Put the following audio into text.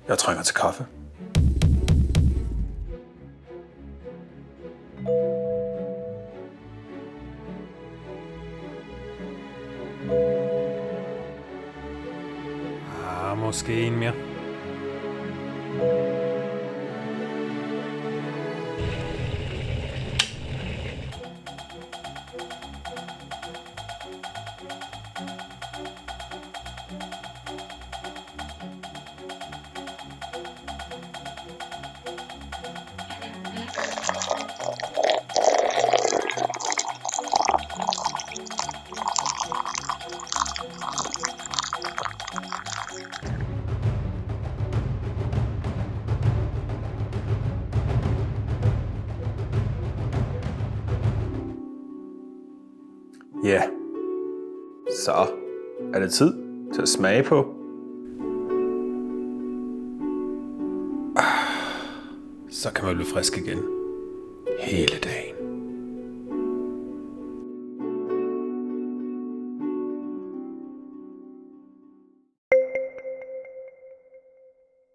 Jeg trænger til kaffe. Måske en mere. Ja, så er det tid til at smage på. Så kan man blive frisk igen hele dagen.